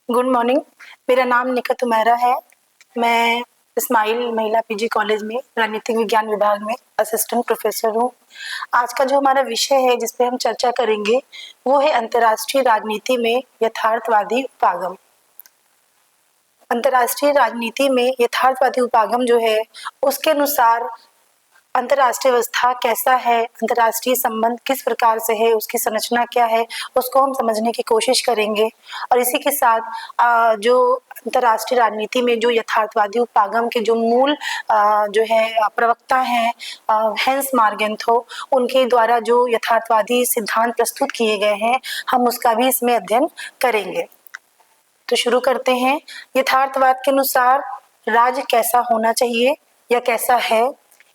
Good morning. मेरा नाम निकत उमेरा है। मैं इस्माइल महिला पीजी कॉलेज में राजनीतिक विज्ञान विभाग में असिस्टेंट प्रोफेसर हूँ। आज का जो हमारा विषय है जिस पे हम चर्चा करेंगे वो है अंतर्राष्ट्रीय राजनीति में यथार्थवादी उपागम। अंतर्राष्ट्रीय राजनीति में यथार्थवादी उपागम जो है उसके अनुसार अंतर्राष्ट्रीय व्यवस्था कैसा है, अंतर्राष्ट्रीय संबंध किस प्रकार से है, उसकी संरचना क्या है, उसको हम समझने की कोशिश करेंगे। और इसी के साथ जो अंतर्राष्ट्रीय राजनीति में जो यथार्थवादी उपागम के जो मूल जो है प्रवक्ता हैं हेंस मार्गेंथो, उनके द्वारा जो यथार्थवादी सिद्धांत प्रस्तुत किए गए हैं हम उसका भी इसमें अध्ययन करेंगे। तो शुरू करते हैं। यथार्थवाद के अनुसार राज्य कैसा होना चाहिए या कैसा है।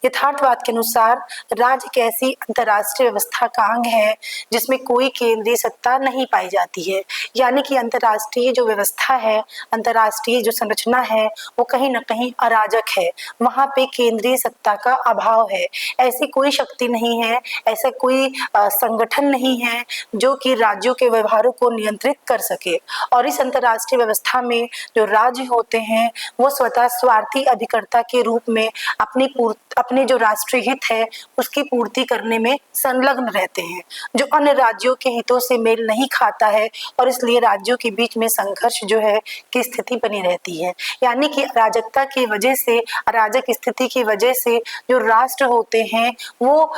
यथार्थवाद के अनुसार राज्य एक ऐसी अंतर्राष्ट्रीय व्यवस्था का अंग है जिसमें कोई केंद्रीय सत्ता नहीं पाई जाती है, यानी कि अंतर्राष्ट्रीय जो व्यवस्था है, अंतर्राष्ट्रीय जो संरचना है वो कहीं ना कहीं अराजक है। वहाँ पे केंद्रीय सत्ता का अभाव है। ऐसी कोई शक्ति नहीं है, ऐसा कोई संगठन नहीं है जो कि राज्यों के व्यवहारों को नियंत्रित कर सके। और इस अंतर्राष्ट्रीय व्यवस्था में जो राज्य होते हैं वो स्वतः स्वार्थी अभिकर्ता के रूप में अपने जो राष्ट्रीय हित है उसकी पूर्ति करने में संलग्न रहते हैं, जो अन्य राज्यों के हितों से मेल नहीं खाता है। और इसलिए राज्यों के बीच में संघर्ष जो है की स्थिति बनी रहती है, यानी कि अराजकता की वजह से, अराजक स्थिति की वजह से जो राष्ट्र होते हैं वो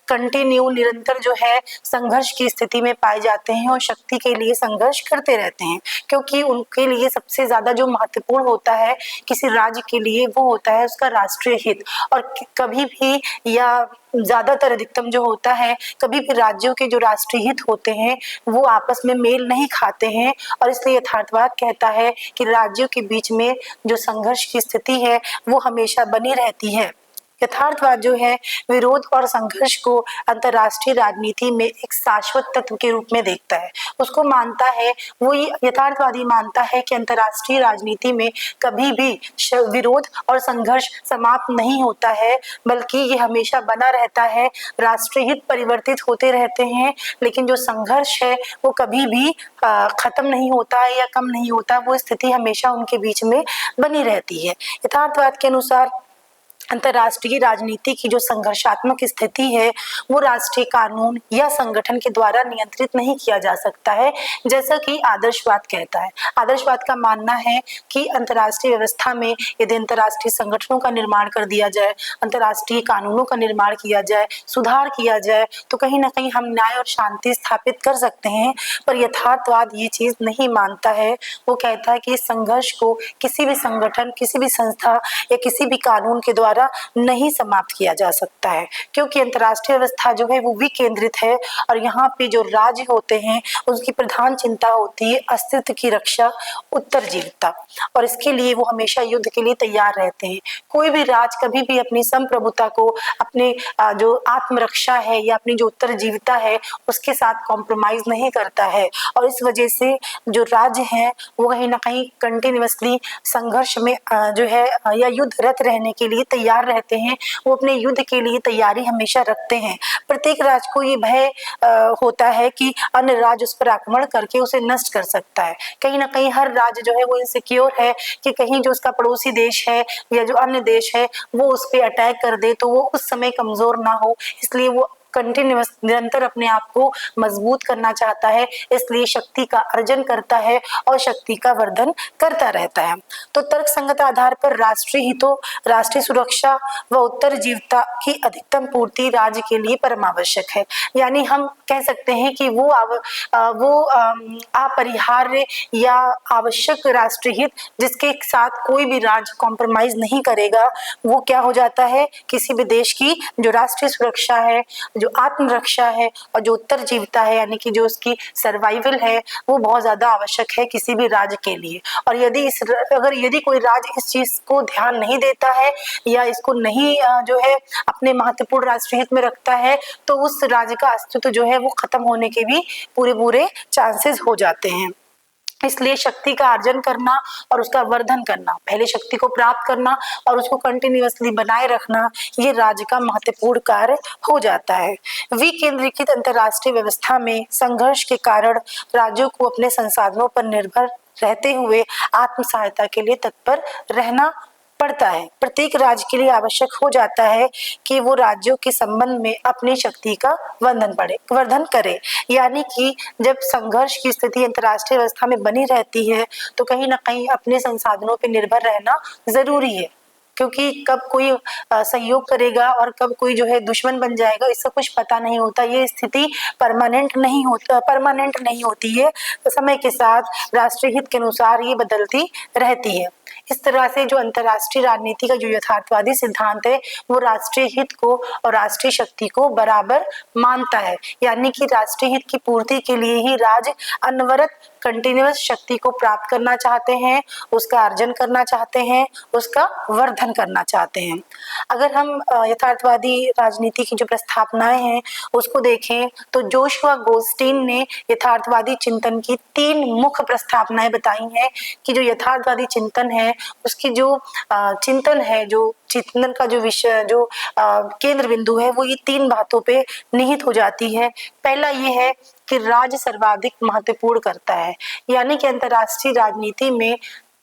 कंटिन्यू निरंतर जो है संघर्ष की स्थिति में पाए जाते हैं और शक्ति के लिए संघर्ष करते रहते हैं, क्योंकि उनके लिए सबसे ज्यादा जो महत्वपूर्ण होता है किसी राज्य के लिए वो होता है उसका राष्ट्रीय हित। और कभी भी या ज्यादातर अधिकतम जो होता है कभी भी राज्यों के जो राष्ट्रीय हित होते हैं वो आपस में मेल नहीं खाते हैं। और इसलिए यथार्थवाद कहता है कि राज्यों के बीच में जो संघर्ष की स्थिति है वो हमेशा बनी रहती है। यथार्थवाद जो है विरोध और संघर्ष को अंतर्राष्ट्रीय राजनीति में एक शाश्वत तत्व के रूप में देखता है। उसको मानता है, वो यथार्थवादी मानता है कि अंतर्राष्ट्रीय राजनीति में कभी भी विरोध और संघर्ष समाप्त नहीं होता है, बल्कि ये हमेशा बना रहता है। राष्ट्रीय हित परिवर्तित होते रहते हैं लेकिन जो संघर्ष है वो कभी भी खत्म नहीं होता है या कम नहीं होता, वो स्थिति हमेशा उनके बीच में बनी रहती है। यथार्थवाद के अनुसार अंतर्राष्ट्रीय राजनीति की जो संघर्षात्मक स्थिति है वो राष्ट्रीय कानून या संगठन के द्वारा नियंत्रित नहीं किया जा सकता है, जैसा कि आदर्शवाद कहता है। आदर्शवाद का मानना है कि अंतर्राष्ट्रीय व्यवस्था में यदि अंतर्राष्ट्रीय संगठनों का निर्माण कर दिया जाए, अंतर्राष्ट्रीय कानूनों का निर्माण किया जाए, सुधार किया जाए तो कहीं ना कहीं हम न्याय और शांति स्थापित कर सकते हैं। पर यथार्थवाद ये चीज नहीं मानता है। वो कहता है कि इस संघर्ष को किसी भी संगठन, किसी भी संस्था या किसी भी कानून के द्वारा नहीं समाप्त किया जा सकता है, क्योंकि अंतर्राष्ट्रीय व्यवस्था जो है वो विकेंद्रित है और यहाँ पे जो राज्य होते हैं उसकी प्रधान चिंता होती है अस्तित्व की रक्षा, उत्तरजीविता। और इसके लिए वो हमेशा युद्ध के लिए तैयार रहते हैं। कोई भी राज्य कभी भी अपनी संप्रभुता को, अपने जो आत्मरक्षा है या अपनी जो उत्तरजीविता है उसके साथ कॉम्प्रोमाइज नहीं करता है। और इस वजह से जो राज्य है वो कहीं ना कहीं कंटिन्यूअसली संघर्ष में जो है या युद्ध रत रहने के लिए तैयार रहते हैं। वो अपने युद्ध के लिए तैयारी हमेशा रखते हैं। प्रत्येक राज्य को ये भय होता है कि अन्य राज्य उस पर आक्रमण करके उसे नष्ट कर सकता है। कहीं ना कहीं हर राज्य जो है वो इनसिक्योर है कि कहीं जो उसका पड़ोसी देश है या जो अन्य देश है वो उस पर अटैक कर दे तो वो उस समय कमजोर ना हो, इसलिए वो कंटिन्यूअस निरंतर अपने आप को मजबूत करना चाहता है, इसलिए शक्ति का अर्जन करता है और शक्ति का वर्धन करता रहता है। तो तर्कसंगत आधार पर राष्ट्रीय हितों, राष्ट्रीय सुरक्षा व उत्तरजीविता की अधिकतम पूर्ति राज्य के लिए परमावश्यक है। यानी हम कह सकते हैं कि वो अपरिहार्य या आवश्यक राष्ट्रीय हित जिसके साथ कोई भी राज्य कॉम्प्रोमाइज नहीं करेगा, वो क्या हो जाता है, किसी भी देश की जो राष्ट्रीय सुरक्षा है, जो आत्मरक्षा है और जो उत्तरजीविता है यानी कि जो उसकी सर्वाइवल है वो बहुत ज्यादा आवश्यक है किसी भी राज्य के लिए। और यदि कोई राज्य इस चीज को ध्यान नहीं देता है या इसको नहीं जो है अपने महत्वपूर्ण राष्ट्रीय हित में रखता है तो उस राज्य का अस्तित्व जो है वो खत्म होने के भी पूरे चांसेस हो जाते हैं। इसलिए शक्ति का अर्जन करना और उसका वर्धन करना, पहले शक्ति को प्राप्त करना और उसको कंटिन्यूअसली बनाए रखना, ये राज्य का महत्वपूर्ण कार्य हो जाता है। विकेंद्रीकृत अंतरराष्ट्रीय व्यवस्था में संघर्ष के कारण राज्यों को अपने संसाधनों पर निर्भर रहते हुए आत्म सहायता के लिए तत्पर रहना पड़ता है। प्रत्येक राज्य के लिए आवश्यक हो जाता है कि वो राज्यों के संबंध में अपनी शक्ति का वर्धन करे। यानी कि जब संघर्ष की स्थिति अंतर्राष्ट्रीय व्यवस्था में बनी रहती है तो कहीं ना कहीं अपने संसाधनों पर निर्भर रहना जरूरी है, क्योंकि कब कोई सहयोग करेगा और कब कोई जो है दुश्मन बन जाएगा, इसका कुछ पता नहीं होता। ये स्थिति परमानेंट नहीं होती है, तो समय के साथ राष्ट्रीय हित के अनुसार ये बदलती रहती है। इस तरह से जो अंतर्राष्ट्रीय राजनीति का जो यथार्थवादी सिद्धांत है वो राष्ट्रीय हित को और राष्ट्रीय शक्ति को बराबर मानता है। यानी कि राष्ट्रीय हित की पूर्ति के लिए ही राज्य अनवरत कंटिन्यूअस शक्ति को प्राप्त करना चाहते हैं, उसका अर्जन करना चाहते हैं, उसका वर्धन करना चाहते हैं। अगर हम यथार्थवादी राजनीति की जो प्रस्तावनाएं हैं उसको देखें तो जोशुआ गोल्डस्टीन ने यथार्थवादी चिंतन की 3 मुख्य प्रस्तावनाएं बताई हैं कि जो यथार्थवादी चिंतन है उसकी जो चिंतन है, जो चिंतन का जो विषय, जो केंद्र बिंदु है वो ये 3 बातों पे निहित हो जाती है। पहला ये है कि राज्य सर्वाधिक महत्वपूर्ण करता है, यानी कि अंतर्राष्ट्रीय राजनीति में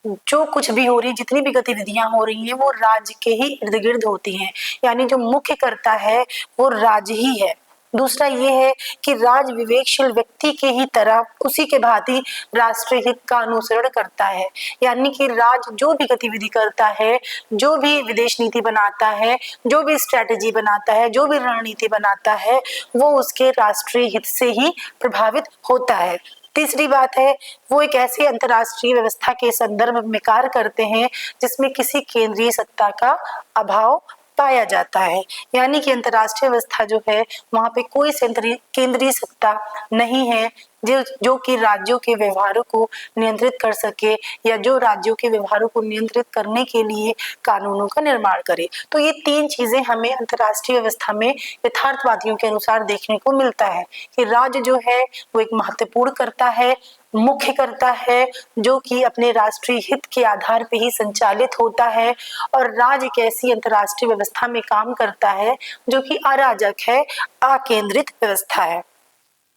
जो कुछ भी हो रही, जितनी भी गतिविधियां हो रही हैं वो राज्य के ही इर्द गिर्द होती हैं, यानी जो मुख्य करता है वो राज्य ही है। दूसरा ये है कि राज्य विवेकशील व्यक्ति के ही तरह उसी के भांति राष्ट्रीय हित का अनुसरण करता है, यानी कि राज्य जो भी गतिविधि करता है, जो भी विदेश नीति बनाता है, जो भी स्ट्रेटेजी बनाता है, जो भी रणनीति बनाता है, वो उसके राष्ट्रीय हित से ही प्रभावित होता है। तीसरी बात है वो एक ऐसी अंतर्राष्ट्रीय व्यवस्था के संदर्भ में कार्य करते हैं जिसमें किसी केंद्रीय सत्ता का अभाव पाया जाता है, यानी कि अंतर्राष्ट्रीय व्यवस्था जो है वहां पे कोई केंद्रीय सत्ता नहीं है जो कि राज्यों के व्यवहारों को नियंत्रित कर सके या जो राज्यों के व्यवहारों को नियंत्रित करने के लिए कानूनों का निर्माण करे। तो ये 3 चीजें हमें अंतर्राष्ट्रीय व्यवस्था में यथार्थवादियों के अनुसार देखने को मिलता है कि राज्य जो है वो एक महत्वपूर्ण करता है, मुख्य करता है, जो कि अपने राष्ट्रीय हित के आधार पे ही संचालित होता है, और राज्य एक ऐसी अंतर्राष्ट्रीय व्यवस्था में काम करता है जो कि अराजक है, अकेंद्रित व्यवस्था है।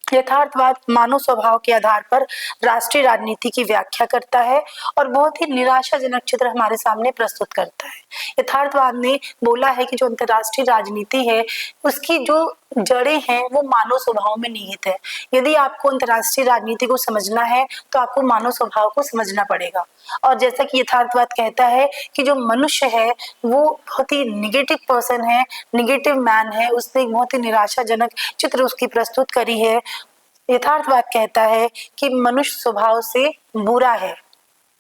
यथार्थवाद मानव स्वभाव के आधार पर राष्ट्रीय राजनीति की व्याख्या करता है और बहुत ही निराशाजनक चित्र हमारे सामने प्रस्तुत करता है। यथार्थवाद ने बोला है कि जो अंतर्राष्ट्रीय राजनीति है उसकी जो जड़ें हैं वो मानव स्वभाव में निहित है। यदि आपको अंतर्राष्ट्रीय राजनीति को समझना है तो आपको मानव स्वभाव को समझना पड़ेगा। और जैसा कि यथार्थवाद कहता है कि जो मनुष्य है वो बहुत ही निगेटिव पर्सन है, निगेटिव मैन है, उसने एक बहुत ही निराशाजनक चित्र उसकी प्रस्तुत करी है। यथार्थवाद कहता है कि मनुष्य स्वभाव से बुरा है,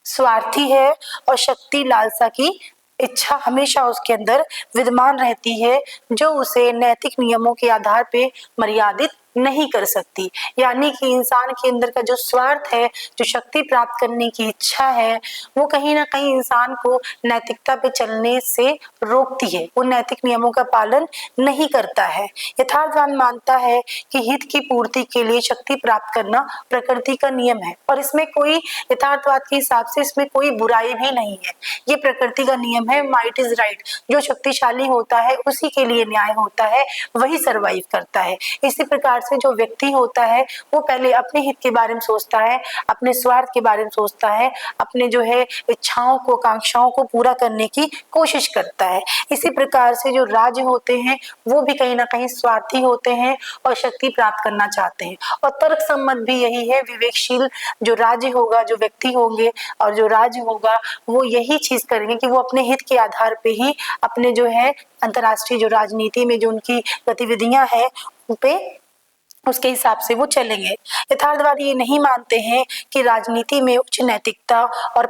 स्वार्थी है और शक्ति लालसा की इच्छा हमेशा उसके अंदर विद्यमान रहती है जो उसे नैतिक नियमों के आधार पे मर्यादित नहीं कर सकती। यानी कि इंसान के अंदर का जो स्वार्थ है, जो शक्ति प्राप्त करने की इच्छा है, वो कहीं ना कहीं इंसान को नैतिकता पे चलने से रोकती है, वो नैतिक नियमों का पालन नहीं करता है। यथार्थवाद मानता है कि हित की पूर्ति के लिए शक्ति प्राप्त करना प्रकृति का नियम है और इसमें कोई, यथार्थवाद के हिसाब से इसमें कोई बुराई भी नहीं है, ये प्रकृति का नियम है। माइट इज राइट, जो शक्तिशाली होता है उसी के लिए न्याय होता है, वही सर्वाइव करता है। इसी प्रकार से जो व्यक्ति होता है वो पहले अपने हित के बारे में सोचता है, अपने स्वार्थ के बारे में सोचता है, अपने जो है इच्छाओं को, आकांक्षाओं को पूरा करने की कोशिश करता है। इसी प्रकार से जो राज्य होते हैं वो भी कहीं ना कहीं स्वार्थी होते हैं और शक्ति प्राप्त करना चाहते हैं। और तर्क सम्मत भी यही है, विवेकशील जो राज्य होगा, जो व्यक्ति होंगे और जो राज्य होगा वो यही चीज करेंगे कि वो अपने हित के आधार पे ही अपने जो है अंतर्राष्ट्रीय जो राजनीति में जो उनकी गतिविधियां हैं उन पे उसके हिसाब से वो चलेंगे। यथार्थवादी ये नहीं मानते हैं कि राजनीति में उच्च नैतिकता और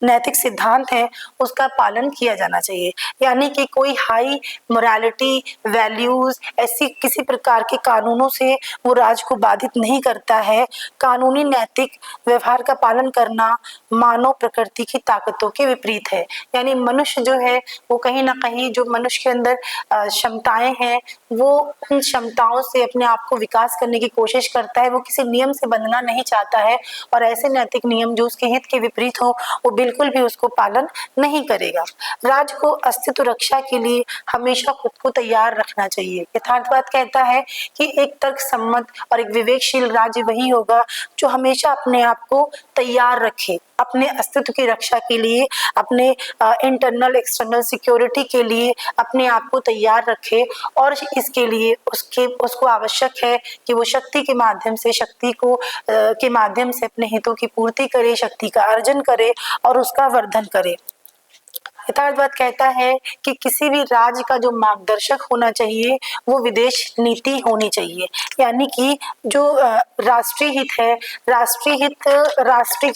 नैतिक सिद्धांत है उसका पालन किया जाना चाहिए। यानी कि कोई हाई मोरालिटी, वैल्यूज, ऐसी किसी प्रकार के कानूनों से वो राज को बाधित नहीं करता है। कानूनी नैतिक व्यवहार का पालन करना मानव प्रकृति की ताकतों के विपरीत है। यानी मनुष्य जो है वो कहीं ना कहीं, जो मनुष्य के अंदर क्षमताएं हैं, वो उन क्षमताओं से अपने आप को विकास करने की कोशिश करता है। वो किसी नियम से बंधना नहीं चाहता है और ऐसे नैतिक नियम जो उसके हित के विपरीत हो वो बिल्कुल भी उसको पालन नहीं करेगा। राज को अस्तित्व रक्षा के लिए हमेशा खुद को तैयार रखना चाहिए। यथार्थवाद कहता है कि एक तर्क सम्मत और एक विवेकशील राज्य वही होगा जो हमेशा अपने आप को तैयार रखे, अपने अस्तित्व की रक्षा के लिए, अपने इंटरनल एक्सटर्नल सिक्योरिटी के लिए अपने आप को तैयार रखे। और इसके लिए उसको आवश्यक है कि वो शक्ति के माध्यम से, के माध्यम से अपने हितों की पूर्ति करे, शक्ति का अर्जन करे और उसका वर्धन करे। यथार्थवाद कहता है कि किसी भी राज्य का जो मार्गदर्शक होना चाहिए वो विदेश नीति होनी चाहिए। यानी कि जो राष्ट्रीय हित है, राष्ट्रीय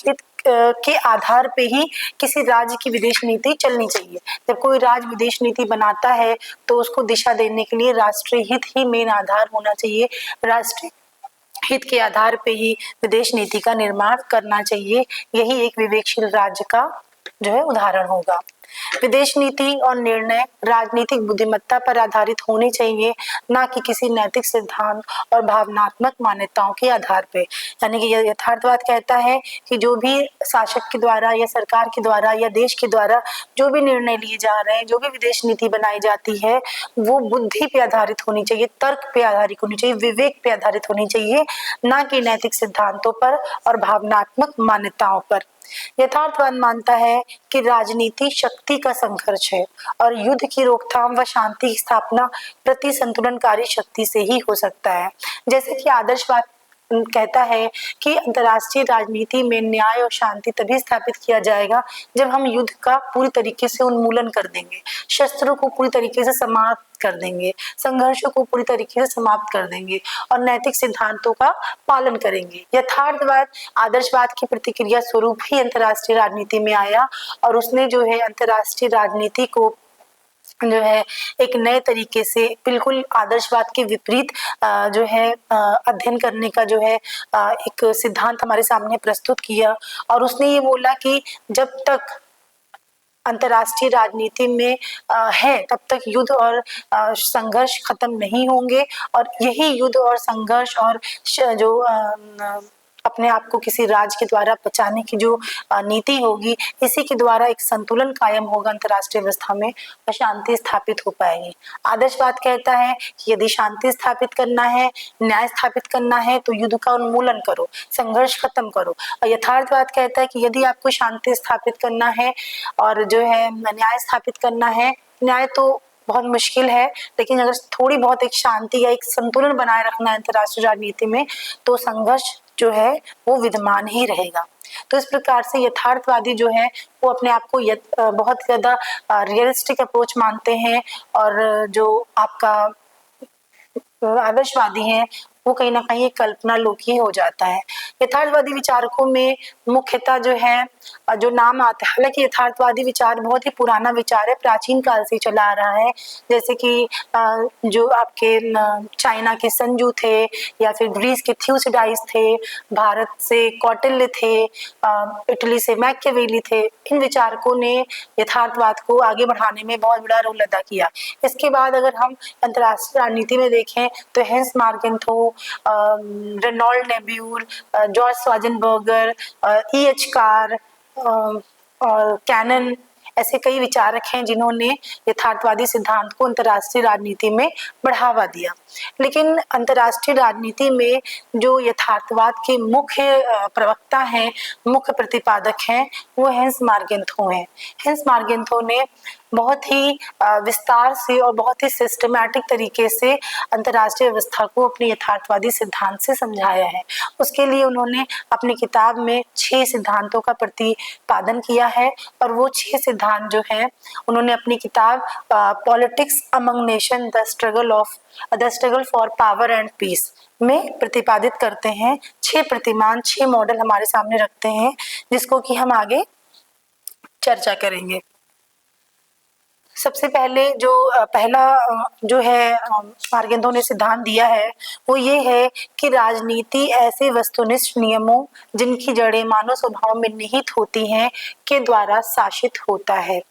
हित के आधार पे ही किसी राज्य की विदेश नीति चलनी चाहिए। जब कोई राज्य विदेश नीति बनाता है तो उसको दिशा देने के लिए राष्ट्रीय हित ही मेन आधार होना चाहिए। राष्ट्रीय हित के आधार पे ही विदेश नीति का निर्माण करना चाहिए। यही एक विवेकशील राज्य का जो है उदाहरण होगा। विदेश नीति और निर्णय राजनीतिक बुद्धिमत्ता पर आधारित होने चाहिए, ना कि किसी नैतिक सिद्धांत और भावनात्मक मान्यताओं के आधार पे। यानी कि यथार्थवाद कहता है कि जो भी शासक के द्वारा या सरकार के द्वारा या देश के द्वारा जो भी निर्णय लिए जा रहे हैं, जो भी विदेश नीति बनाई जाती है, वो बुद्धि पे आधारित होनी चाहिए, तर्क पे आधारित होनी चाहिए, विवेक पे आधारित होनी चाहिए, ना कि नैतिक सिद्धांतों पर और भावनात्मक मान्यताओं पर। यथार्थवाद मानता है कि राजनीति शक्ति का संघर्ष है और युद्ध की रोकथाम व शांति की स्थापना प्रति संतुलनकारी शक्ति से ही हो सकता है। जैसे कि आदर्शवाद कहता है कि अंतर्राष्ट्रीय राजनीति में न्याय और शांति तभी स्थापित किया जाएगा जब हम युद्ध का पूरी तरीके से उन्मूलन कर देंगे, शस्त्रों को पूरी तरीके से समाप्त कर देंगे, संघर्षों को पूरी तरीके से समाप्त कर देंगे और नैतिक सिद्धांतों का पालन करेंगे। यथार्थवाद आदर्शवाद की प्रतिक्रिया स्वरूप ही अंतर्राष्ट्रीय राजनीति में आया और उसने जो है अंतर्राष्ट्रीय राजनीति को जो है एक नए तरीके से, बिल्कुल आदर्शवाद के विपरीत जो है अध्ययन करने का जो है एक सिद्धांत हमारे सामने प्रस्तुत किया। और उसने ये बोला कि जब तक अंतर्राष्ट्रीय राजनीति में है तब तक युद्ध और संघर्ष खत्म नहीं होंगे और यही युद्ध और संघर्ष और जो अपने आप को किसी राज्य के द्वारा बचाने की जो नीति होगी, इसी के द्वारा एक संतुलन कायम होगा अंतर्राष्ट्रीय व्यवस्था में और शांति स्थापित हो पाएगी। आदर्शवाद कहता है कि यदि शांति स्थापित करना है, न्याय स्थापित करना है तो युद्ध का उन्मूलन करो, संघर्ष खत्म करो। और यथार्थवाद कहता है कि यदि आपको शांति स्थापित करना है और जो है न्याय स्थापित करना है, न्याय तो बहुत मुश्किल है, लेकिन अगर थोड़ी बहुत एक शांति या एक संतुलन बनाए रखना है अंतर्राष्ट्रीय राजनीति में तो संघर्ष जो है वो विद्यमान ही रहेगा। तो इस प्रकार से यथार्थवादी जो है वो अपने आप को बहुत ज्यादा रियलिस्टिक अप्रोच मानते हैं और जो आपका आदर्शवादी हैं वो कहीं ना कहीं कल्पना लोक ही हो जाता है। यथार्थवादी विचारकों में मुख्यतः जो है जो नाम आता है, हालांकि यथार्थवादी विचार बहुत ही पुराना विचार है, प्राचीन काल से चला आ रहा है। जैसे कि जो आपके चाइना के संजू थे या फिर ग्रीस के थ्यूसिडाइस थे, भारत से कौटिल्य थे, इटली से मैकियावेली थे। इन विचारकों ने यथार्थवाद को आगे बढ़ाने में बहुत बड़ा रोल अदा किया। इसके बाद अगर हम अंतर्राष्ट्रीय राजनीति में देखें तो Hans Morgenthau, Reinhold Niebuhr, George Schwarzenberger, E.H. Carr और कैनन, ऐसे कई विचारक हैं जिन्होंने यथार्थवादी सिद्धांत को अंतर्राष्ट्रीय राजनीति में बढ़ावा दिया। लेकिन अंतर्राष्ट्रीय राजनीति में जो यथार्थवाद के मुख्य प्रवक्ता हैं, मुख्य प्रतिपादक हैं, वो हेंस मार्गेंथो हैं। हेंस मार्गेंथो ने बहुत ही विस्तार से और बहुत ही सिस्टमैटिक तरीके से अंतर्राष्ट्रीय व्यवस्था को अपने यथार्थवादी सिद्धांत से समझाया है। उसके लिए उन्होंने अपनी किताब में 6 सिद्धांतों का प्रतिपादन किया है और वो 6 सिद्धांत जो है उन्होंने अपनी किताब politics among nation the struggle for power and peace में प्रतिपादित करते हैं। 6 प्रतिमान, 6 मॉडल हमारे सामने रखते हैं जिसको कि हम आगे चर्चा करेंगे। सबसे पहले जो पहला जो है मार्गेंथो ने सिद्धांत दिया है वो ये है कि राजनीति ऐसे वस्तुनिष्ठ नियमों जिनकी जड़ें मानव स्वभाव में निहित होती हैं के द्वारा शासित होता है।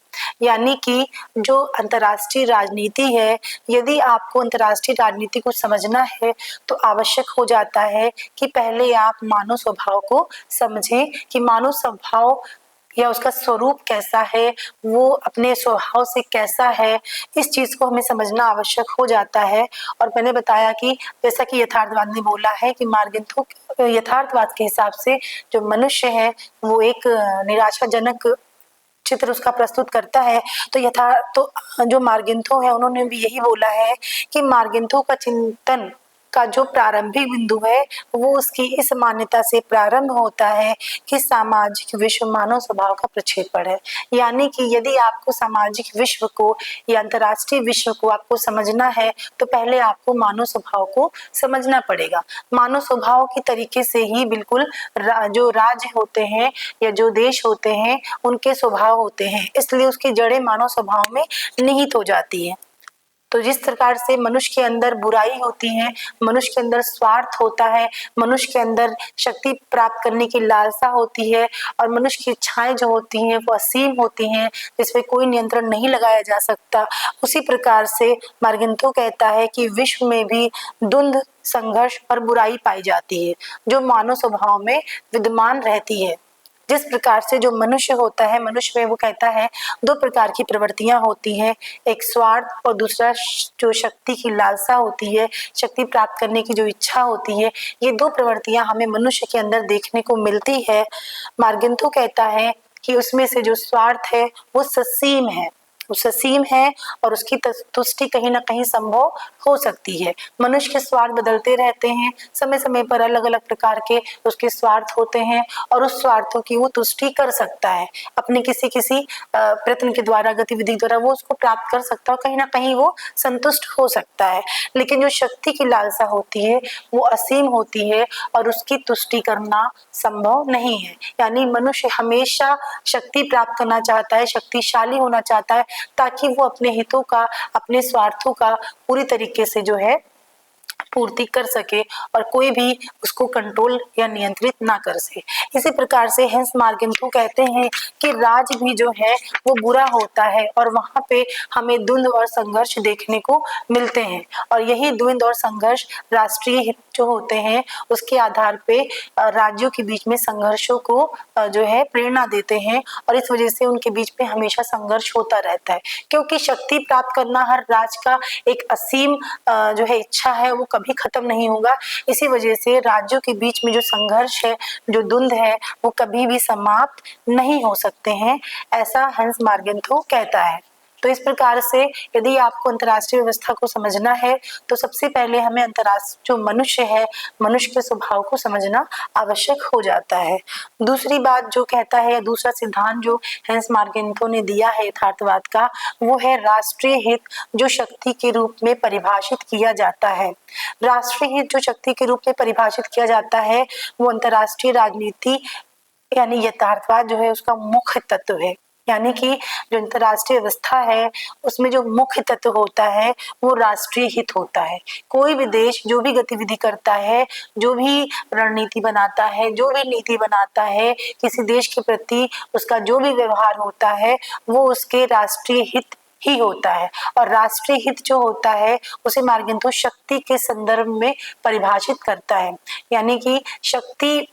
यानी कि जो अंतर्राष्ट्रीय राजनीति है, यदि आपको अंतर्राष्ट्रीय राजनीति को समझना है तो आवश्यक हो जाता है कि पहले आप मानव स्वभाव को समझें कि मानव स्वभाव या उसका स्वरूप कैसा है, वो अपने स्वभाव से कैसा है, इस चीज को हमें समझना आवश्यक हो जाता है। और मैंने बताया कि जैसा कि यथार्थवाद ने बोला है कि मार्गेंथो यथार्थवाद के हिसाब से जो मनुष्य है वो एक निराशाजनक चित्र उसका प्रस्तुत करता है। तो जो मार्गेंथो है उन्होंने भी यही बोला है कि मार्गेंथो का चिंतन का जो प्रारंभिक बिंदु है वो उसकी इस मान्यता से प्रारंभ होता है कि सामाजिक विश्व मानव स्वभाव का प्रक्षेपण है। यानी कि यदि आपको सामाजिक विश्व को या अंतर्राष्ट्रीय विश्व को आपको समझना है तो पहले आपको मानव स्वभाव को समझना पड़ेगा। मानव स्वभाव के तरीके से ही बिल्कुल जो राज्य होते हैं या जो देश होते हैं उनके स्वभाव होते हैं, इसलिए उसकी जड़ें मानव स्वभाव में निहित हो जाती है। तो जिस प्रकार से मनुष्य के अंदर बुराई होती है, मनुष्य के अंदर स्वार्थ होता है, मनुष्य के अंदर शक्ति प्राप्त करने की लालसा होती है और मनुष्य की इच्छाएं जो होती हैं वो असीम होती हैं, जिसपे कोई नियंत्रण नहीं लगाया जा सकता, उसी प्रकार से मार्गेंथो कहता है कि विश्व में भी द्वंद्व, संघर्ष और बुराई पाई जाती है जो मानव स्वभाव में विद्यमान रहती है। जिस प्रकार से जो मनुष्य होता है, मनुष्य में वो कहता है दो प्रकार की प्रवृत्तियां होती हैं, एक स्वार्थ और दूसरा जो शक्ति की लालसा होती है, शक्ति प्राप्त करने की जो इच्छा होती है, ये दो प्रवृत्तियां हमें मनुष्य के अंदर देखने को मिलती है। मार्गेंथो कहता है कि उसमें से जो स्वार्थ है वो ससीम है, वो ससीम है और उसकी तुष्टि कहीं ना कहीं संभव हो सकती है। मनुष्य के स्वार्थ बदलते रहते हैं, समय समय पर अलग अलग प्रकार के उसके स्वार्थ होते हैं और उस स्वार्थों की वो तुष्टि कर सकता है, अपने किसी किसी प्रयत्न के द्वारा, गतिविधि द्वारा वो उसको प्राप्त कर सकता है, कहीं ना कहीं वो संतुष्ट हो सकता है। लेकिन जो शक्ति की लालसा होती है वो असीम होती है और उसकी तुष्टि करना संभव नहीं है। यानी मनुष्य हमेशा शक्ति प्राप्त करना चाहता है, शक्तिशाली होना चाहता है ताकि वो अपने हितों का, अपने स्वार्थों का पूरी तरीके से जो है पूर्ति कर सके और कोई भी उसको कंट्रोल या नियंत्रित ना कर सके। इसी प्रकार से हेंस मार्गेंथो कहते हैं कि राज भी जो है वो बुरा होता है और वहां पे हमें द्वंद्व और संघर्ष देखने को मिलते हैं और यही द्वंद्व और संघर्ष राष्ट्रीय हित जो होते हैं उसके आधार पे राज्यों के बीच में संघर्षों को जो है प्रेरणा देते हैं और इस वजह से उनके बीच में हमेशा संघर्ष होता रहता है, क्योंकि शक्ति प्राप्त करना हर राज्य का एक असीम जो है इच्छा है, वो कभी खत्म नहीं होगा। इसी वजह से राज्यों के बीच में जो संघर्ष है, जो द्वंद्व है, वो कभी भी समाप्त नहीं हो सकते हैं, ऐसा हेंस मार्गेंथो कहता है। तो इस प्रकार से यदि आपको अंतर्राष्ट्रीय व्यवस्था को समझना है तो सबसे पहले हमें अंतर्राष्ट्रीय जो मनुष्य है, मनुष्य के स्वभाव को समझना आवश्यक हो जाता है। दूसरी बात जो कहता है, दूसरा सिद्धांत जो हेंस मार्गेंथो ने दिया है यथार्थवाद का, वो है राष्ट्रीय हित जो शक्ति के रूप में परिभाषित किया जाता है। राष्ट्रीय हित जो शक्ति के रूप में परिभाषित किया जाता है वो अंतर्राष्ट्रीय राजनीति यानी यथार्थवाद जो है उसका मुख्य तत्व है। यानी कि जो अंतर्राष्ट्रीय व्यवस्था है उसमें जो मुख्य तत्व होता है वो राष्ट्रीय हित होता है। कोई भी देश जो भी गतिविधि करता है, जो भी रणनीति बनाता है, जो भी नीति बनाता है, किसी देश के प्रति उसका जो भी व्यवहार होता है वो उसके राष्ट्रीय हित ही होता है। और राष्ट्रीय हित जो होता है उसे मार्गेंथो शक्ति के संदर्भ में परिभाषित करता है, यानी कि शक्ति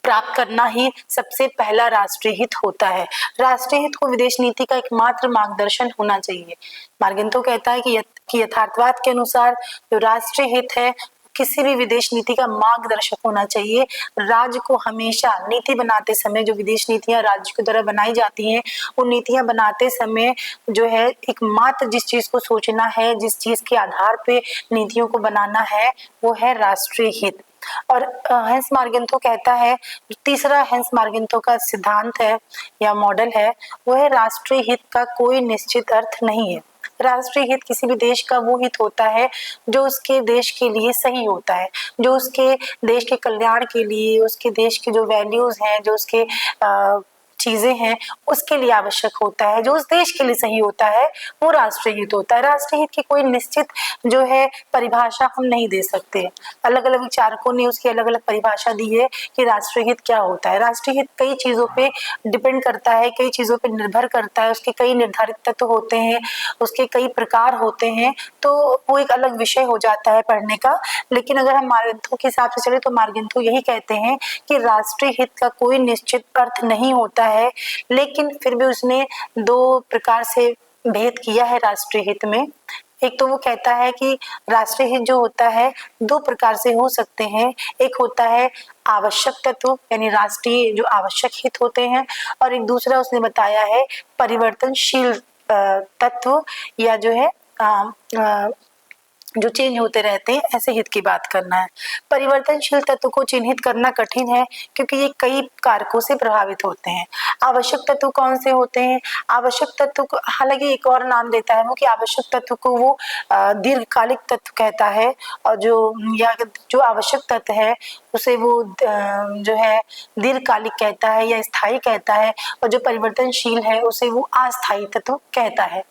प्राप्त करना ही सबसे पहला राष्ट्रीय हित होता है। राष्ट्रीय हित को विदेश नीति का एकमात्र मार्गदर्शन होना चाहिए। मार्गेंथो कहता है कि यथार्थवाद के अनुसार जो राष्ट्रीय हित है किसी भी विदेश नीति का मार्गदर्शक होना चाहिए। राज्य को हमेशा नीति बनाते समय, जो विदेश नीतियां राज्य के द्वारा बनाई जाती हैं, वो नीतियां बनाते समय जो है एकमात्र जिस चीज को सोचना है, जिस चीज के आधार पे नीतियों को बनाना है, वो है राष्ट्रीय हित। और हेंस मार्गेंथो कहता है, तीसरा हेंस मार्गेंथो का सिद्धांत है या मॉडल है, वो है राष्ट्रीय हित का कोई निश्चित अर्थ नहीं है। राष्ट्रीय हित किसी भी देश का वो हित होता है जो उसके देश के लिए सही होता है, जो उसके देश के कल्याण के लिए, उसके देश के जो वैल्यूज हैं, जो उसके चीजें हैं उसके लिए आवश्यक होता है, जो उस देश के लिए सही होता है वो राष्ट्रीय हित होता है। राष्ट्रीय हित की कोई निश्चित जो है परिभाषा हम नहीं दे सकते। अलग अलग विचारकों ने उसकी अलग अलग परिभाषा दी है कि राष्ट्रीय हित क्या होता है। राष्ट्रीय हित कई चीजों पे डिपेंड करता है, कई चीजों पे निर्भर करता है, उसके कई निर्धारित तत्व होते हैं, उसके कई प्रकार होते हैं, तो वो एक अलग विषय हो जाता है पढ़ने का। लेकिन अगर हम मार्गन्थु के हिसाब से चले तो मार्गन्थु यही कहते हैं कि राष्ट्रीय हित का कोई निश्चित अर्थ नहीं होता है, लेकिन फिर भी उसने दो प्रकार से भेद किया है राष्ट्रीय हित में। एक तो वो कहता है कि राष्ट्रीय हित जो होता है दो प्रकार से हो सकते हैं। एक होता है आवश्यक तत्व यानी राष्ट्रीय जो आवश्यक हित होते हैं, और एक दूसरा उसने बताया है परिवर्तनशील तत्व या जो है जो चेंज होते रहते हैं, ऐसे हित की बात करना है। परिवर्तनशील तत्व को चिन्हित करना कठिन है क्योंकि ये कई कारकों से प्रभावित होते हैं। आवश्यक तत्व कौन से होते हैं? आवश्यक तत्व को हालांकि एक और नाम देता है वो कि आवश्यक तत्व को वो दीर्घकालिक तत्व कहता है, और जो आवश्यक तत्व है उसे वो जो है दीर्घकालिक कहता है या स्थायी कहता है, और जो परिवर्तनशील है उसे वो अस्थायी तत्व कहता है।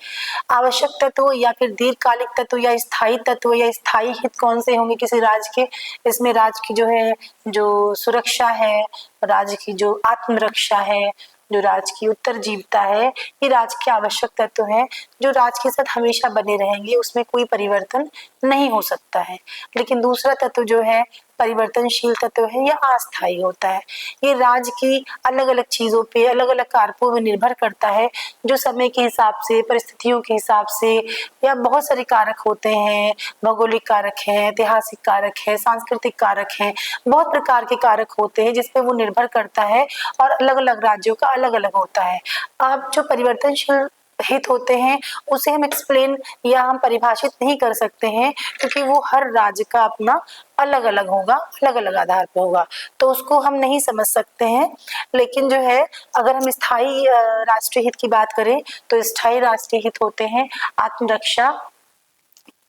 आवश्यक तत्व या फिर दीर्घकालिक तत्व या स्थायी तत्व या स्थायी हित कौन से होंगे किसी राज्य के? इसमें राज्य की जो है जो सुरक्षा है, राज्य की जो आत्मरक्षा है, जो राज्य की उत्तरजीविता है, ये राज्य के आवश्यक तत्व हैं जो राज्य के साथ हमेशा बने रहेंगे, उसमें कोई परिवर्तन नहीं हो सकता है। लेकिन दूसरा तत्व जो है परिवर्तनशील तत्व है या अस्थायी होता है। ये राज्य की अलग अलग चीजों पे अलग अलग कारकों में निर्भर करता है, जो समय के हिसाब से, परिस्थितियों के हिसाब से, या बहुत सारे कारक होते हैं, भौगोलिक कारक है, ऐतिहासिक कारक है, सांस्कृतिक कारक है, बहुत प्रकार के कारक होते हैं जिसपे वो निर्भर करता है और अलग अलग राज्यों का अलग अलग होता है। अब जो परिवर्तनशील हित होते हैं उसे हम एक्सप्लेन या हम परिभाषित नहीं कर सकते हैं क्योंकि वो हर राज्य का अपना अलग अलग होगा, अलग अलग आधार पे होगा, तो उसको हम नहीं समझ सकते हैं। लेकिन जो है अगर हम स्थायी राष्ट्रीय हित की बात करें तो स्थायी राष्ट्रीय हित होते हैं आत्मरक्षा,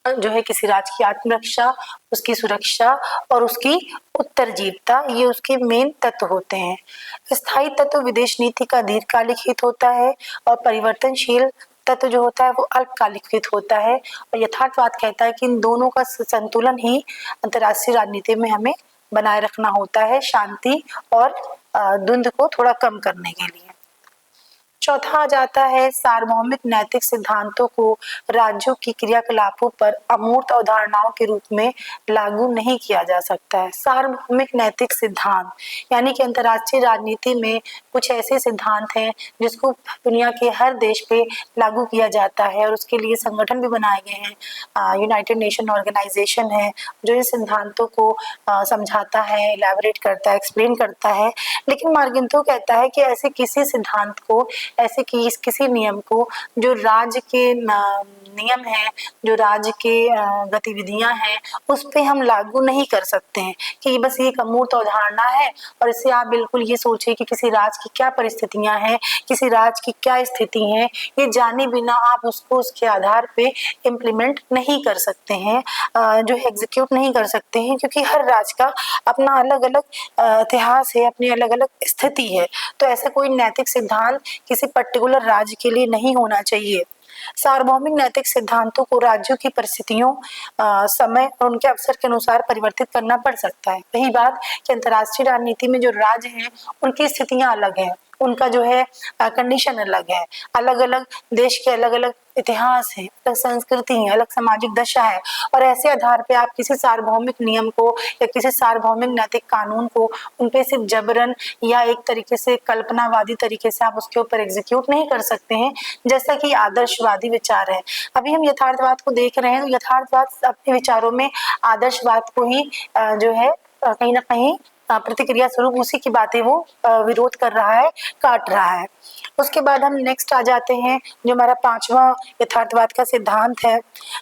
जो है किसी राज्य की आत्मरक्षा, उसकी सुरक्षा और उसकी उत्तरजीविता, ये उसके मेन तत्व होते हैं। स्थायी तत्व विदेश नीति का दीर्घकालिक हित होता है और परिवर्तनशील तत्व जो होता है वो अल्पकालिक हित होता है, और यथार्थवाद कहता है कि इन दोनों का संतुलन ही अंतर्राष्ट्रीय राजनीति में हमें बनाए रखना होता है, शांति और द्वंद्व को थोड़ा कम करने के लिए। चौथा आ जाता है सार्वभौमिक नैतिक सिद्धांतों को राज्यों की क्रियाकलापों पर अमूर्त अवधारणाओं के रूप में लागू नहीं किया जा सकता है। सार्वभौमिक नैतिक सिद्धांत यानी कि अंतर्राष्ट्रीय राजनीति में कुछ ऐसे सिद्धांत हैं जिसको दुनिया के हर देश पे लागू किया जाता है, और उसके लिए संगठन भी बनाए गए हैं। यूनाइटेड नेशन ऑर्गेनाइजेशन है जो इन सिद्धांतों को समझाता है, इलैबोरेट करता है, एक्सप्लेन करता है। लेकिन मार्गिंतो कहता है कि ऐसे किसी सिद्धांत को, ऐसे किसी नियम को जो राज्य के नियम है, जो राज्य के गतिविधियां हैं, उस पे हम लागू नहीं कर सकते हैं कि बस ये एक अमूर्त अवधारणा है और इससे आप बिल्कुल ये सोचिए कि किसी राज्य की क्या परिस्थितियां हैं, किसी राज्य की क्या स्थिति है, ये जाने बिना आप उसको उसके आधार पे इम्प्लीमेंट नहीं कर सकते हैं, जो एग्जीक्यूट नहीं कर सकते हैं, क्योंकि हर राज्य का अपना अलग अलग इतिहास है, अपनी अलग अलग स्थिति है। तो ऐसा कोई नैतिक सिद्धांत किसी पर्टिकुलर राज्य के लिए नहीं होना चाहिए। सार्वभौमिक नैतिक सिद्धांतों को राज्यों की परिस्थितियों, समय और उनके अवसर के अनुसार परिवर्तित करना पड़ सकता है। वही बात कि अंतर्राष्ट्रीय राजनीति में जो राज्य हैं उनकी स्थितियां अलग हैं, उनका जो है कंडीशन अलग है, अलग अलग देश के अलग अलग इतिहास है, अलग संस्कृति है, अलग सामाजिक दशा है, और ऐसे आधार पे आप किसी सार्वभौमिक नियम को या किसी सार्वभौमिक नैतिक कानून को उन पे सिर्फ जबरन या एक तरीके से कल्पनावादी तरीके से आप उसके ऊपर एग्जीक्यूट नहीं कर सकते हैं, जैसा कि आदर्शवादी विचार है। अभी हम यथार्थवाद को देख रहे हैं, तो यथार्थवाद अपने विचारों में आदर्शवाद को ही जो है कहीं ना कहीं प्रतिक्रिया स्वरूप उसी की बातें वो विरोध कर रहा है, काट रहा है। उसके बाद हम नेक्स्ट आ जाते हैं जो हमारा पांचवा यथार्थवाद का सिद्धांत है।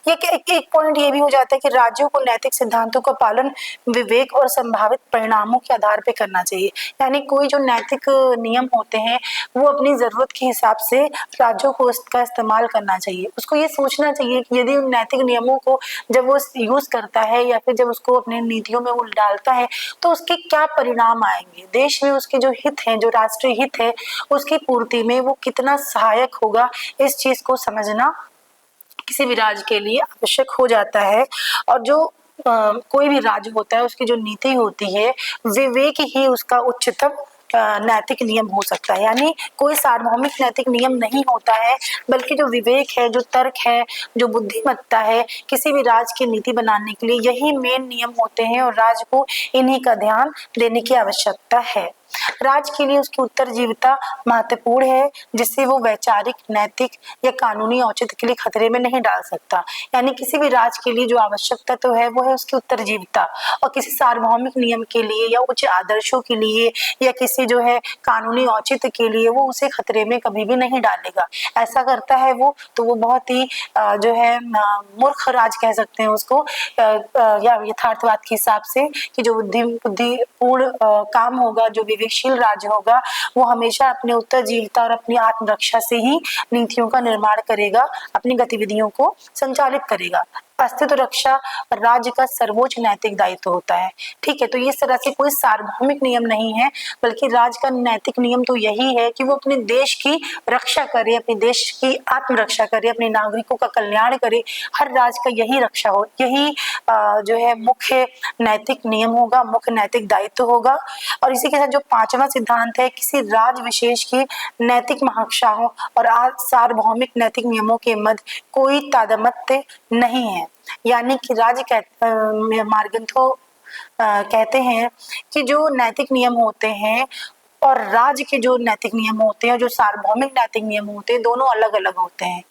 ये एक पॉइंट ये भी हो जाता है कि राज्यों को नैतिक सिद्धांतों का पालन विवेक और संभावित परिणामों के आधार पे करना चाहिए। यानी कोई जो नैतिक नियम होते हैं वो अपनी जरूरत के हिसाब से राज्यों को उसका इस्तेमाल करना चाहिए। उसको ये सोचना चाहिए कि यदि उन नैतिक नियमों को जब वो यूज करता है या फिर जब उसको अपने नीतियों में वो डालता है तो उसके क्या परिणाम आएंगे, देश में उसके जो हित हैं, जो राष्ट्रीय हित है, उसकी पूर्ति में वो कितना सहायक होगा, इस चीज को समझना किसी भी राज्य के लिए आवश्यक हो जाता है। और जो कोई भी राज्य होता है, उसकी जो नीति होती है, विवेक ही उसका उच्चतम नैतिक नियम हो सकता है। यानी कोई सार्वभौमिक नैतिक नियम नहीं होता है, बल्कि जो विवेक है, जो तर्क है, जो बुद्धिमत्ता है, किसी भी राज्य की नीति बनाने के लिए यही मेन नियम होते हैं और राज्य को इन्हीं का ध्यान देने की आवश्यकता है। राज्य के लिए उसकी उत्तरजीविता महत्वपूर्ण है, जिससे वो वैचारिक, नैतिक या कानूनी औचित्य के लिए खतरे में नहीं डाल सकता। यानी किसी भी राज्य के लिए जो आवश्यकता तो है वो है उसकी उत्तरजीविता, और किसी सार्वभौमिक नियम के लिए या उच्च आदर्शों के लिए या किसी जो है कानूनी औचित्य के लिए वो उसे खतरे में कभी भी नहीं डालेगा। ऐसा करता है वो तो वो बहुत ही जो है मूर्ख राज्य कह सकते हैं उसको, या यथार्थवाद के हिसाब से कि जो बुद्धिपूर्ण काम होगा, जो विवेकशील राज्य होगा, वो हमेशा अपने उत्तरजीविता और अपनी आत्मरक्षा से ही नीतियों का निर्माण करेगा, अपनी गतिविधियों को संचालित करेगा। अस्तित्व रक्षा राज्य का सर्वोच्च नैतिक दायित्व होता है। ठीक है, तो इस तरह से कोई सार्वभौमिक नियम नहीं है, बल्कि राज्य का नैतिक नियम तो यही है कि वो अपने देश की रक्षा करे, अपने देश की आत्मरक्षा करे, अपने नागरिकों का कल्याण करे। हर राज्य का यही रक्षा हो, यही जो है मुख्य नैतिक नियम होगा, मुख्य नैतिक दायित्व होगा। और इसी के साथ जो पांचवा सिद्धांत है, किसी राज्य विशेष की नैतिक महत्ताओं और सार्वभौमिक नैतिक नियमों के मध्य कोई तादात्म्य नहीं है। यानी कि मार्गन्थो कहते हैं कि जो नैतिक नियम होते हैं और राज्य के जो नैतिक नियम होते हैं, जो सार्वभौमिक नैतिक नियम होते हैं, दोनों अलग अलग होते हैं।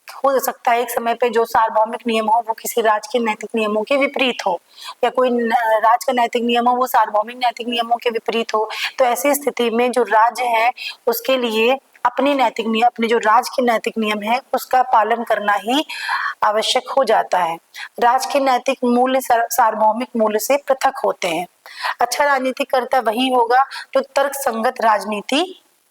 हो सकता है एक समय पे जो सार्वभौमिक नियम हो वो किसी राज्य के नैतिक नियमों के विपरीत हो, या कोई राज्य का नैतिक नियम हो वो सार्वभौमिक नैतिक नियमों के विपरीत हो। तो ऐसी स्थिति में जो राज्य है उसके लिए अपनी नैतिक नियम, अपने जो राज्य के नैतिक नियम है उसका पालन करना ही आवश्यक हो जाता है। राज्य के नैतिक मूल्य सार्वभौमिक मूल्य से पृथक होते हैं। अच्छा राजनीतिकर्ता वही होगा जो तर्क संगत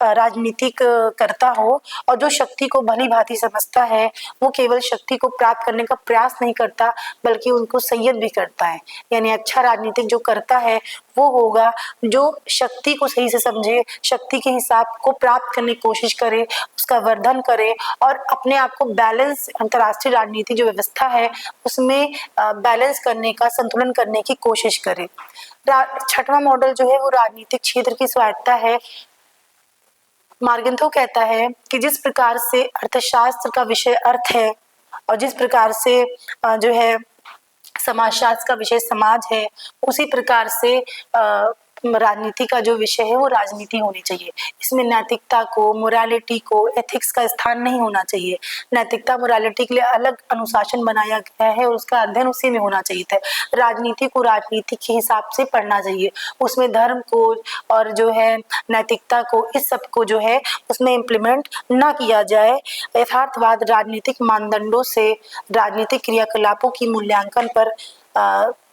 राजनीतिक करता हो, और जो शक्ति को भली भांति समझता है, वो केवल शक्ति को प्राप्त करने का प्रयास नहीं करता बल्कि उनको संयत भी करता है। यानी अच्छा राजनीतिक जो करता है वो होगा जो शक्ति को सही से समझे, शक्ति के हिसाब को प्राप्त करने की कोशिश करे, उसका वर्धन करे और अपने आप को बैलेंस, अंतर्राष्ट्रीय राजनीति जो व्यवस्था है उसमें बैलेंस करने का, संतुलन करने की कोशिश करे। छठवां मॉडल जो है वो राजनीतिक क्षेत्र की स्वायत्तता है। मार्गन्थो कहता है कि जिस प्रकार से अर्थशास्त्र का विषय अर्थ है और जिस प्रकार से जो है समाजशास्त्र का विषय समाज है, उसी प्रकार से राजनीति का जो विषय है वो राजनीति होनी चाहिए। इसमें नैतिकता को, मोरालिटी को, एथिक्स का स्थान नहीं होना चाहिए। नैतिकता, मोरालिटी के लिए अलग अनुशासन बनाया गया है और उसका अध्ययन उसी में होना चाहिए था। राजनीति को राजनीति के हिसाब से पढ़ना चाहिए, उसमें धर्म को और जो है नैतिकता को, इस सब को जो है उसमें इम्प्लीमेंट ना किया जाए। यथार्थवाद राजनीतिक मानदंडों से राजनीतिक क्रियाकलापों की मूल्यांकन पर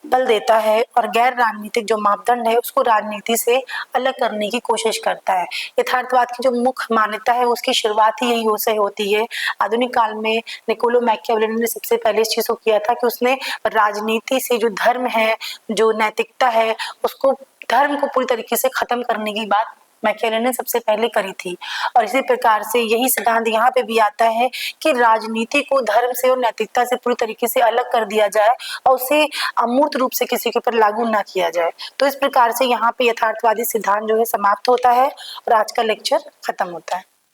बल देता है और गैर राजनीतिक जो मापदंड है उसको राजनीति से अलग करने की कोशिश करता है। यथार्थवाद की जो मुख्य मान्यता है उसकी शुरुआत ही यही से होती है। आधुनिक काल में निकोलो मैकियावेली ने सबसे पहले इस चीज को किया था कि उसने राजनीति से जो धर्म है, जो नैतिकता है, उसको, धर्म को पूरी तरीके से खत्म करने की बात मैकियावेली ने सबसे पहले करी थी। और इसी प्रकार से यही सिद्धांत यहाँ पे भी आता है कि राजनीति को धर्म से और नैतिकता से पूरी तरीके से अलग कर दिया जाए और उसे अमूर्त रूप से किसी के ऊपर लागू ना किया जाए। तो इस प्रकार से यहाँ पे यथार्थवादी सिद्धांत जो है समाप्त होता है और आज का लेक्चर खत्म होता है।